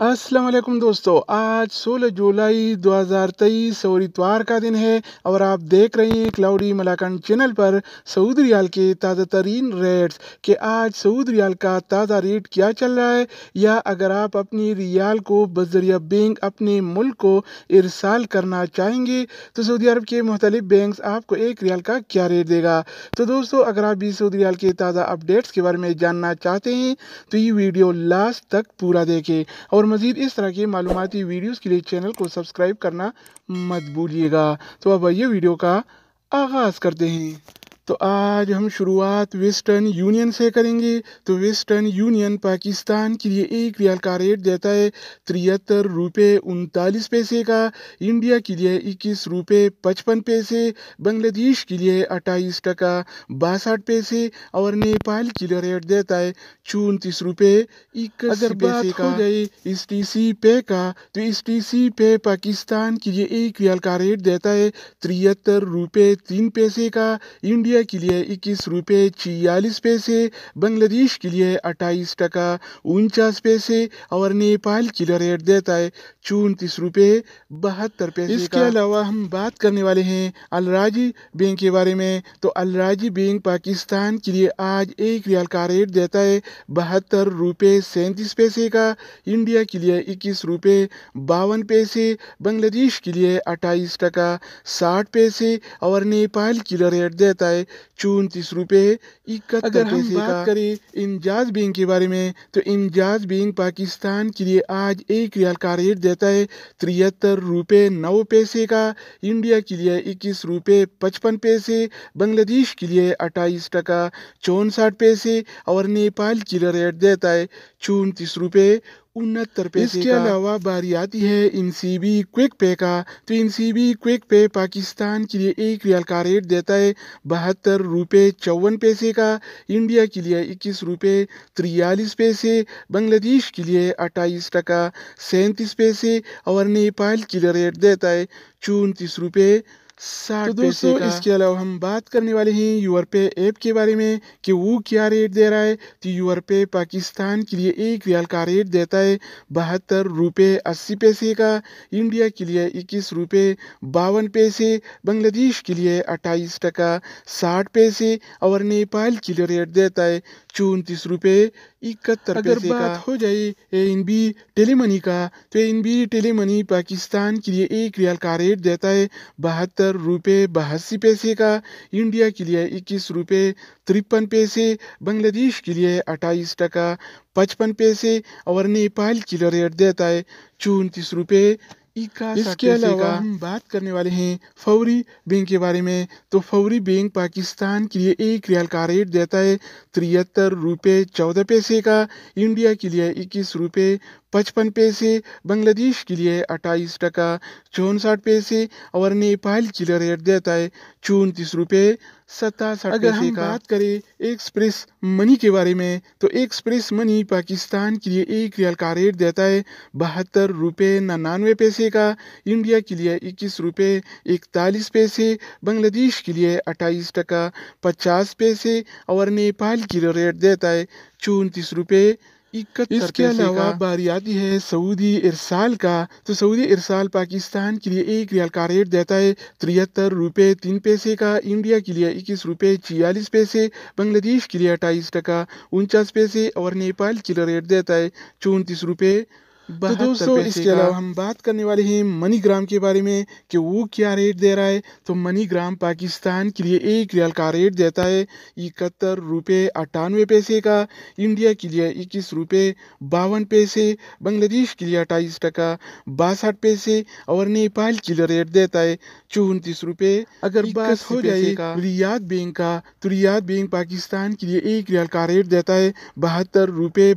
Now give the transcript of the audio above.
अस्सलाम वालेकुम दोस्तों, आज 16 जुलाई 2023 और इतवार का दिन है और आप देख रहे हैं क्लाउडी मलाकंड चैनल पर सऊदी रियाल के ताज़ा तरीन रेट्स कि आज सऊदी रियाल का ताज़ा रेट क्या चल रहा है, या अगर आप अपनी रियाल को बज़रिया बैंक अपने मुल्क को इरसाल करना चाहेंगे तो सऊदी अरब के मुख्तलिफ बैंक्स आपको एक रियाल का क्या रेट देगा। तो दोस्तों, अगर आप भी सऊदी रियाल के ताज़ा अपडेट्स के बारे में जानना चाहते हैं तो ये वीडियो लास्ट तक पूरा देखें और मज़ीद इस तरह के मालूमाती वीडियोस के लिए चैनल को सब्सक्राइब करना मत भूलिएगा। तो अब ये वीडियो का आगाज़ करते हैं। तो आज हम शुरुआत वेस्टर्न यूनियन से करेंगे। तो वेस्टर्न यूनियन पाकिस्तान के लिए एक रियाल का रेट देता है 73 रुपये 39 पैसे का, इंडिया के लिए 21 रुपये 55 पैसे, बांग्लादेश के लिए 28 टका 62 पैसे और नेपाल के लिए रेट देता है 34 रुपये 81 पैसे का। हो जाए इस टीसी पे का, तो इस टीसी पे पाकिस्तान के लिए एक रियाल का रेट देता है 73 रुपये 3 पैसे का, इंडिया के लिए 21 रुपये 46 पैसे, बांग्लादेश के लिए 28 टका 49 पैसे और नेपाल के लिए रेट देता है 34 रुपये 72 पैसे। इसके अलावा हम बात करने वाले हैं अल राजी बैंक के बारे में। तो अल राजी बैंक पाकिस्तान के लिए आज एक रियाल का रेट देता है 72 रुपये 37 पैसे का, इंडिया के लिए 21 रुपये 52 पैसे, बांग्लादेश के लिए 28 टका 60 पैसे और नेपाल के लिए रेट देता है 34 रुपये 71 पैसे। अगर हम बात करें इंजाज बैंक के बारे में तो इंजाज बैंक पाकिस्तान के लिए आज एक रियाल का रेट देता है 73 रुपये 9 पैसे का, इंडिया के लिए 21 रुपये 55 पैसे, बांग्लादेश के लिए 28 टका 64 पैसे और नेपाल के लिए रेट देता है 34 रुपये 69 पैसे। इसके अलावा बारी आती है इनसीबी क्विक पे का। तो इनसीबी क्विक पे पाकिस्तान के लिए एक रियाल का रेट देता है 72 रुपये 54 पैसे का, इंडिया के लिए 21 रुपये 43 पैसे, बांग्लादेश के लिए 28 टका 37 पैसे और नेपाल के लिए रेट देता है 34 रुपये 60 पैसे का। इसके अलावा हम बात करने वाले हैं यूरपे ऐप के बारे में कि वो क्या रेट दे रहा है। तो यूरपे पाकिस्तान के लिए एक रियाल का रेट देता है 72 रुपये 80 पैसे का, इंडिया के लिए 21 रुपये 52 पैसे, बांग्लादेश के लिए 28 टका 60 पैसे और नेपाल के लिए रेट देता है 34 रुपये 71 पैसे का। बात हो जाए एनबी टेलीमनी का, तो एनबी टेलीमनी पाकिस्तान के लिए एक रियाल का रेट देता है 72 रुपये 82 पैसे का, इंडिया के लिए 21 रुपये 53 पैसे, बांग्लादेश के लिए 28 टका 55 पैसे और नेपाल के लिए रेट देता है 34 रुपये 61। इसके अलावा हम बात करने वाले हैं फौरी बैंक के बारे में। तो फौरी बैंक पाकिस्तान के लिए एक रियाल का रेट देता है 73 रुपये 14 पैसे का, इंडिया के लिए 21 रुपये 55 पैसे, बांग्लादेश के लिए 28 टका 64 पैसे और नेपाल के लिए रेट देता है 34 रुपये 67 पैसे। अगर हम बात करें एक्सप्रेस मनी के बारे में तो एक्सप्रेस मनी पाकिस्तान के लिए एक रियाल का रेट देता है 72 रुपये 99 पैसे का, इंडिया के लिए 21 रुपये 41 पैसे, बांग्लादेश के लिए 28 टका 50 पैसे और नेपाल के लिए रेट देता है 34 रुपये 71। इसके अलावा बारी आती है सऊदी इरसाल का। तो सऊदी इरसाल पाकिस्तान के लिए एक रियाल का रेट देता है 73 रुपये 3 पैसे का, इंडिया के लिए 21 रुपये 46 पैसे, बांग्लादेश के लिए 28 टका 49 पैसे और नेपाल के लिए रेट देता है 34 रुपये 72 पैसे। दोस्तों, इसके अलावा हम बात करने वाले हैं मनीग्राम के बारे में कि वो क्या रेट दे रहा है। तो मनीग्राम पाकिस्तान के लिए एक रियाल का रेट देता है 71 रुपये 98 पैसे का, इंडिया के लिए 21 रुपये 52 पैसे, बांग्लादेश के लिए 28 टका 62 पैसे और नेपाल के लिए रेट देता है 34 रुपये। अगर बात हो जाए रियाद बैंक का, तो रियाद बैंक पाकिस्तान के लिए एक रियाल का रेट देता है 72 रुपये